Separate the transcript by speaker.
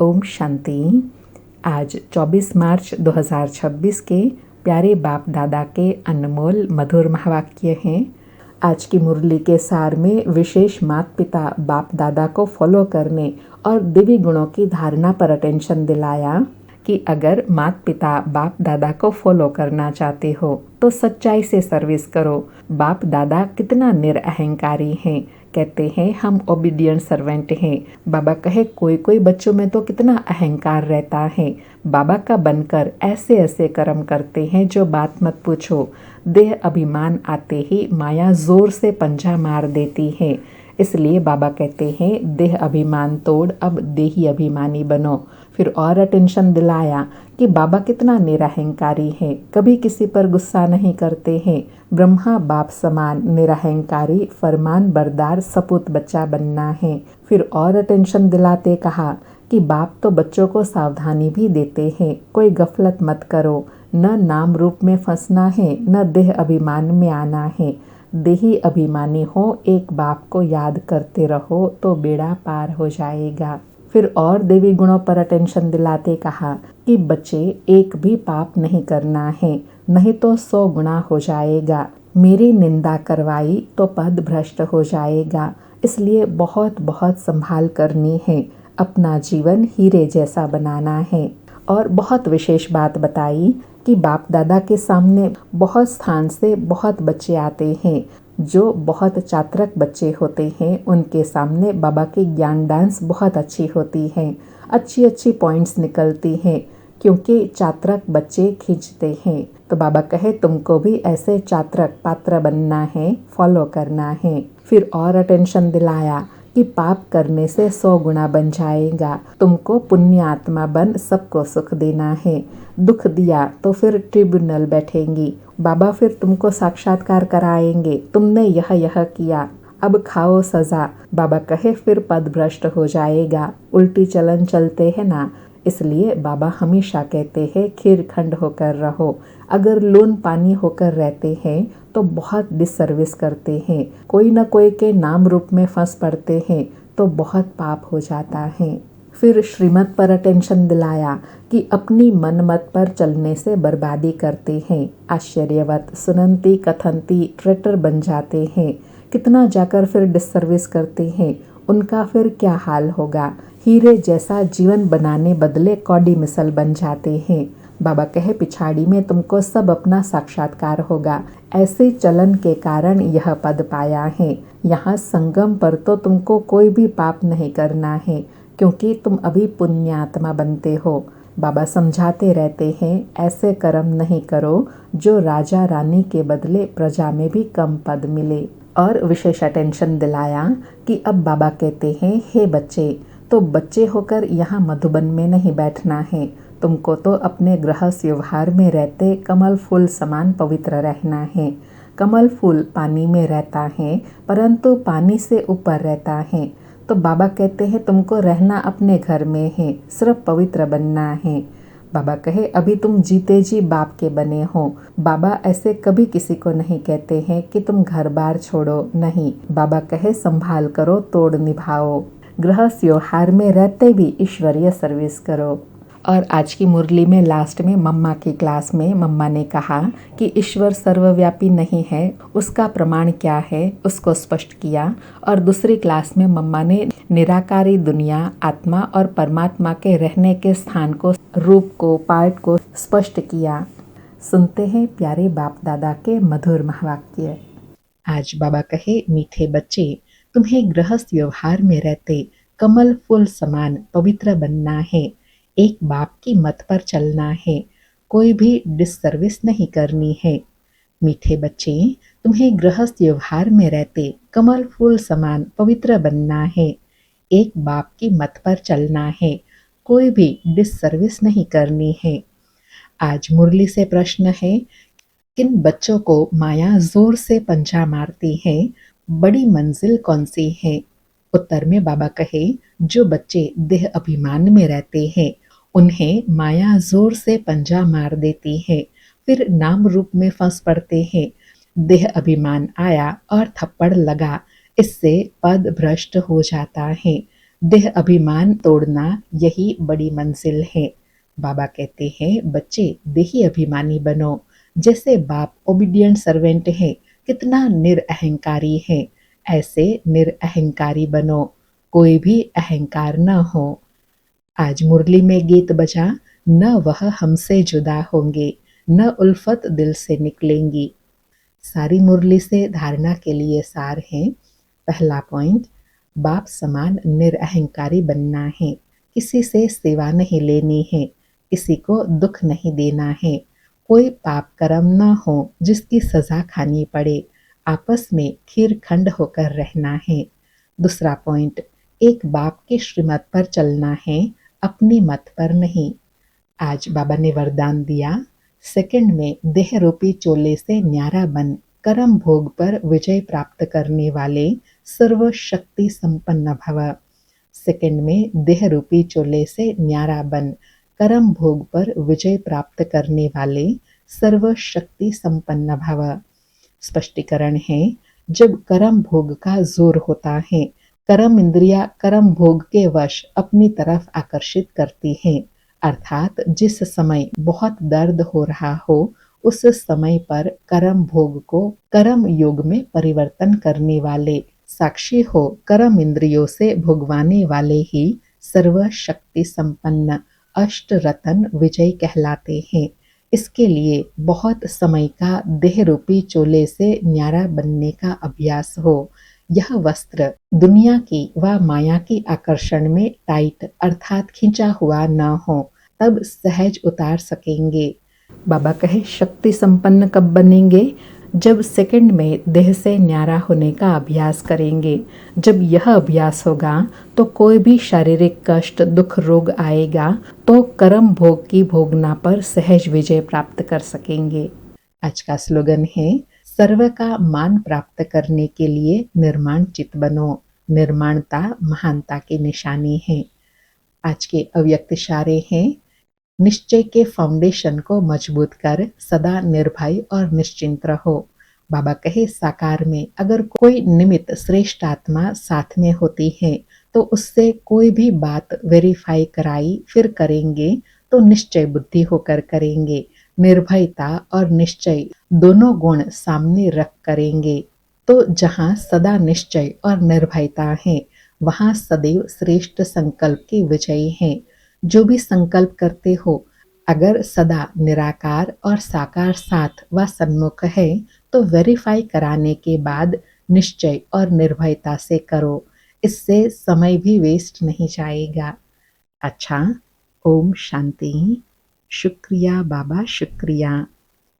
Speaker 1: ओम शांति। आज 24 मार्च 2026 के प्यारे बाप दादा के अनमोल मधुर महावाक्य हैं। आज की मुरली के सार में विशेष माता पिता बाप दादा को फॉलो करने और दिव्य गुणों की धारणा पर अटेंशन दिलाया कि अगर माता पिता बाप दादा को फॉलो करना चाहते हो तो सच्चाई से सर्विस करो। बाप दादा कितना निरअहंकारी हैं, कहते हैं हम ओबीडियंट सर्वेंट हैं। बाबा कहे कोई कोई बच्चों में तो कितना अहंकार रहता है, बाबा का बनकर ऐसे ऐसे कर्म करते हैं जो बात मत पूछो। देह अभिमान आते ही माया जोर से पंजा मार देती है। इसलिए बाबा कहते हैं देह अभिमान तोड़ अब देही अभिमानी बनो। फिर और अटेंशन दिलाया कि बाबा कितना निरअहंकारी है, कभी किसी पर गुस्सा नहीं करते हैं। ब्रह्मा बाप समान निरअहंकारी फरमान बरदार सपूत बच्चा बनना है। फिर और अटेंशन दिलाते कहा कि बाप तो बच्चों को सावधानी भी देते हैं, कोई गफलत मत करो, न नाम रूप में फंसना है न देह अभिमान में आना है। देही अभिमानी हो एक बाप को याद करते रहो तो बेड़ा पार हो जाएगा। फिर और देवी गुणों पर अटेंशन दिलाते कहा कि बच्चे एक भी पाप नहीं करना है, नहीं तो 100 गुना हो जाएगा। मेरी निंदा करवाई तो पद भ्रष्ट हो जाएगा, इसलिए बहुत बहुत संभाल करनी है। अपना जीवन हीरे जैसा बनाना है। और बहुत विशेष बात बताई कि बाप दादा के सामने बहुत स्थान से बहुत बच्चे आते हैं। जो बहुत चातरक बच्चे होते हैं उनके सामने बाबा की ज्ञान डांस बहुत अच्छी होती है, अच्छी अच्छी पॉइंट्स निकलती हैं, क्योंकि चातरक बच्चे खींचते हैं। तो बाबा कहे तुमको भी ऐसे चातरक पात्र बनना है, फॉलो करना है। फिर और अटेंशन दिलाया कि पाप करने से 100 गुना बन जाएगा, तुमको पुण्य आत्मा बन सबको सुख देना है। दुख दिया तो फिर ट्रिब्यूनल बैठेंगी, बाबा फिर तुमको साक्षात्कार कराएंगे, तुमने यह किया, अब खाओ सजा। बाबा कहे फिर पद भ्रष्ट हो जाएगा, उल्टी चलन चलते हैं ना। इसलिए बाबा हमेशा कहते हैं खीर खंड होकर रहो। अगर लून पानी होकर रहते हैं तो बहुत डिसर्विस करते हैं, कोई न कोई के नाम रूप में फंस पड़ते हैं तो बहुत पाप हो जाता है। फिर श्रीमत पर अटेंशन दिलाया कि अपनी मन मत पर चलने से बर्बादी करते हैं। आश्चर्यवत सुनंती कथनती ट्रेटर बन जाते हैं, कितना जाकर फिर डिसर्विस करते हैं, उनका फिर क्या हाल होगा। हीरे जैसा जीवन बनाने बदले कौड़ी मिसल बन जाते हैं। बाबा कहे पिछाड़ी में तुमको सब अपना साक्षात्कार होगा, ऐसे चलन के कारण यह पद पाया है। यहाँ संगम पर तो तुमको कोई भी पाप नहीं करना है, क्योंकि तुम अभी पुण्यात्मा बनते हो। बाबा समझाते रहते हैं ऐसे कर्म नहीं करो जो राजा रानी के बदले प्रजा में भी कम पद मिले। और विशेष अटेंशन दिलाया कि अब बाबा कहते हैं हे बच्चे, तो बच्चे होकर यहाँ मधुबन में नहीं बैठना है, तुमको तो अपने गृहस्थ व्यवहार में रहते कमल फूल समान पवित्र रहना है। कमल फूल पानी में रहता है परंतु पानी से ऊपर रहता है। तो बाबा कहते हैं तुमको रहना अपने घर में है, सिर्फ पवित्र बनना है। बाबा कहे अभी तुम जीते जी बाप के बने हो। बाबा ऐसे कभी किसी को नहीं कहते हैं कि तुम घर बार छोड़ो, नहीं। बाबा कहे संभाल करो, तोड़ निभाओ, गृहस्थ व्यवहार में रहते भी ईश्वरीय सर्विस करो। और आज की मुरली में लास्ट में मम्मा की क्लास में मम्मा ने कहा कि ईश्वर सर्वव्यापी नहीं है, उसका प्रमाण क्या है उसको स्पष्ट किया। और दूसरी क्लास में मम्मा ने निराकारी दुनिया, आत्मा और परमात्मा के रहने के स्थान को, रूप को, पार्ट को स्पष्ट किया। सुनते हैं प्यारे बाप दादा के मधुर महावाक्य। आज बाबा कहे मीठे बच्चे, तुम्हें गृहस्थ व्यवहार में रहते कमल फूल समान पवित्र बनना है, एक बाप की मत पर चलना है, कोई भी डिससर्विस नहीं करनी है। मीठे बच्चे, तुम्हें गृहस्थ व्यवहार में रहते कमल फूल समान पवित्र बनना है, एक बाप की मत पर चलना है, कोई भी डिससर्विस नहीं करनी है। आज मुरली से प्रश्न है, किन बच्चों को माया जोर से पंजा मारती है, बड़ी मंजिल कौन सी है। उत्तर में बाबा कहे जो बच्चे देह अभिमान में रहते हैं उन्हें माया जोर से पंजा मार देती है, फिर नाम रूप में फंस पड़ते हैं। देह अभिमान आया और थप्पड़ लगा, इससे पद भ्रष्ट हो जाता है। देह अभिमान तोड़ना यही बड़ी मंजिल है। बाबा कहते हैं, बच्चे देही अभिमानी बनो, जैसे बाप ओबीडिएंट सर्वेंट है, कितना निरअहंकारी है, ऐसे निरअहंकारी बनो, कोई भी अहंकार न हो। आज मुरली में गीत बजा, न वह हमसे जुदा होंगे, न उल्फत दिल से निकलेंगी। सारी मुरली से धारणा के लिए सार है। पहला पॉइंट, बाप समान निरअहंकारी बनना है, किसी से सेवा नहीं लेनी है, किसी को दुख नहीं देना है, कोई पाप कर्म न हो जिसकी सजा खानी पड़े, आपस में खीरखंड होकर रहना है। दूसरा पॉइंट, एक बाप के श्रीमत पर चलना है, अपनी मत पर नहीं। आज बाबा ने वरदान दिया, सेकंड में देह रूपी चोले से न्यारा बन कर्म भोग पर विजय प्राप्त करने वाले सर्व शक्ति संपन्न भव। सेकंड में देह रूपी चोले से न्यारा बन कर्म भोग पर विजय प्राप्त करने वाले सर्व शक्ति संपन्न भव। स्पष्टीकरण है, जब कर्म भोग का जोर होता है, कर्म इंद्रिया कर्म भोग के वश अपनी तरफ आकर्षित करती हैं, अर्थात जिस समय बहुत दर्द हो रहा हो, उस समय पर कर्म भोग को कर्म योग में परिवर्तन करने वाले, साक्षी हो कर्म इंद्रियों से भोगवाने वाले ही सर्व शक्ति संपन्न अष्ट रतन विजय कहलाते हैं। इसके लिए बहुत समय का देह रूपी चोले से न्यारा बनने का अभ्यास हो। यह वस्त्र दुनिया की व माया की आकर्षण में टाइट अर्थात खींचा हुआ न हो, तब सहज उतार सकेंगे। बाबा कहे, शक्ति संपन्न कब बनेंगे? जब सेकंड में देह से न्यारा होने का अभ्यास करेंगे। जब यह अभ्यास होगा तो कोई भी शारीरिक कष्ट दुख रोग आएगा तो कर्म भोग की भोगना पर सहज विजय प्राप्त कर सकेंगे। आज का स्लोगन है, सर्व का मान प्राप्त करने के लिए निर्माण चित बनो। निर्माणता महानता की निशानी है। आज के अव्यक्त इशारे हैं, निश्चय के फाउंडेशन को मजबूत कर सदा निर्भय और निश्चिंत रहो। बाबा कहे, साकार में अगर कोई निमित्त श्रेष्ठ आत्मा साथ में होती है तो उससे कोई भी बात वेरीफाई कराई फिर करेंगे तो निश्चय बुद्धि होकर करेंगे। निर्भयता और निश्चय दोनों गुण सामने रख करेंगे तो जहाँ सदा निश्चय और निर्भयता है, वहाँ सदैव श्रेष्ठ संकल्प की विजय है। जो भी संकल्प करते हो, अगर सदा निराकार और साकार साथ व सन्मुख है तो वेरीफाई कराने के बाद निश्चय और निर्भयता से करो, इससे समय भी वेस्ट नहीं जाएगा। अच्छा, ओम शांति। शुक्रिया बाबा, शुक्रिया।